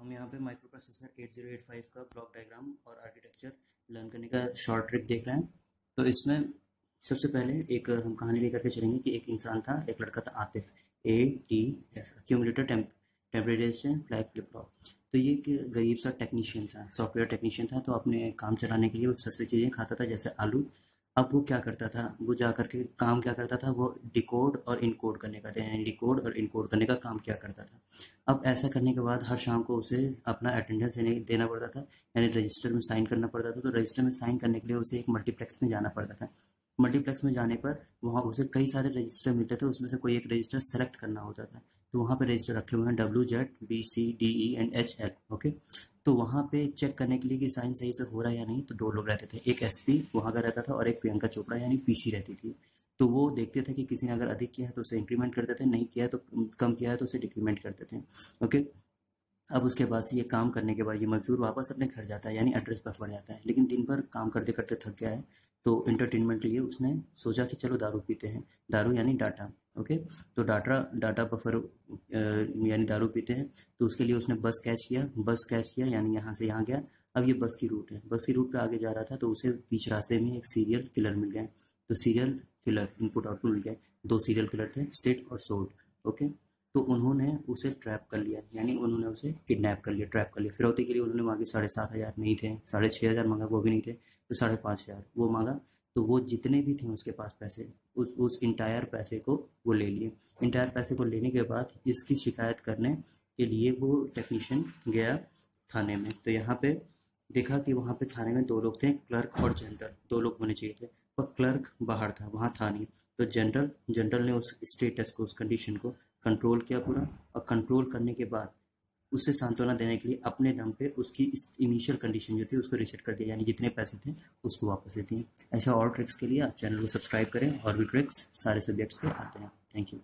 हम यहाँ पे माइक्रो प्रोसेसर 8085 का ब्लॉक डायग्राम और आर्किटेक्चर लर्न करने का शॉर्ट ट्रिक देख रहे हैं। तो इसमें सबसे पहले एक हम कहानी लेकर के चलेंगे कि एक इंसान था, एक लड़का था Atif, ATF accumulator temperature flag flip flop. तो ये एक गरीब सा टेक्नीशियन था, सॉफ्टवेयर टेक्नीशियन था। तो अपने काम चलाने के लिए वो सस्ती चीज़ें खाता था जैसे आलू। अब वो क्या करता था, वो जा करके काम क्या करता था, वो डिकोड और इनकोड करने का था, यानी डिकोड और इनकोड करने का काम क्या करता था। अब ऐसा करने के बाद हर शाम को उसे अपना अटेंडेंस देना पड़ता था, यानी रजिस्टर में साइन करना पड़ता था। तो रजिस्टर में साइन करने के लिए उसे एक मल्टीप्लेक्स में जाना पड़ता था। मल्टीप्लेक्स में जाने पर वहाँ उसे कई सारे रजिस्टर मिलते थे, उसमें से कोई एक रजिस्टर सेलेक्ट करना होता था। तो वहाँ पे रजिस्टर रखे हुए हैं WZ BC DE and HL। Okay, तो वहाँ पे चेक करने के लिए कि साइन सही से हो रहा है या नहीं, तो दो लोग रहते थे, एक SP वहाँ का रहता था और एक प्रियंका चोपड़ा यानी PC रहती थी। तो वो देखते थे कि किसी ने अगर अधिक किया है तो उसे इंक्रीमेंट करते थे, नहीं किया है तो कम किया है तो उसे डिक्रीमेंट करते थे। ओके, अब उसके बाद से ये काम करने के बाद ये मजदूर वापस अपने घर जाता है, यानी एड्रेस पर पड़ जाता है। लेकिन दिन भर काम करते करते थक गया है, तो एंटरटेनमेंट के लिए उसने सोचा कि चलो दारू पीते हैं। दारू यानी डाटा। ओके, तो डाटा बफर यानी दारू पीते हैं। तो उसके लिए उसने बस कैच किया यानी यहाँ से यहाँ गया। अब ये बस की रूट है, बस की रूट पे आगे जा रहा था, तो उसे बीच रास्ते में एक सीरियल किलर मिल गया। तो सीरियल किलर इनपुट आउटपुट मिल गया। दो सीरियल किलर थे, सिड और सोड। ओके, तो उन्होंने उसे ट्रैप कर लिया, यानी उन्होंने उसे किडनैप कर लिया, ट्रैप कर लिया। फिरौती के लिए उन्होंने मांगे 7,500 नहीं थे, 6,500 मांगा, वो भी नहीं थे, तो 5,500 वो मांगा। तो वो जितने भी थे उसके पास पैसे, उस इंटायर पैसे को वो ले लिए। इंटायर पैसे को लेने के बाद इसकी शिकायत करने के लिए वो टेक्नीशियन गया थाने में। तो यहाँ पे देखा कि वहाँ पे थाने में दो लोग थे, क्लर्क और जनरल, दो लोग होने चाहिए थे, पर क्लर्क बाहर था, वहाँ था नहीं। तो जनरल ने उस स्टेटस को, उस कंडीशन को कंट्रोल किया पूरा, और कंट्रोल करने के बाद उसे सांत्वना देने के लिए अपने दम पे उसकी इनिशियल कंडीशन जो थी उसको रिसेट कर दिया, यानी जितने पैसे थे उसको वापस दे दिए। ऐसा और ट्रिक्स के लिए आप चैनल को सब्सक्राइब करें, और भी ट्रिक्स सारे सब्जेक्ट्स के आते हैं। Thank you.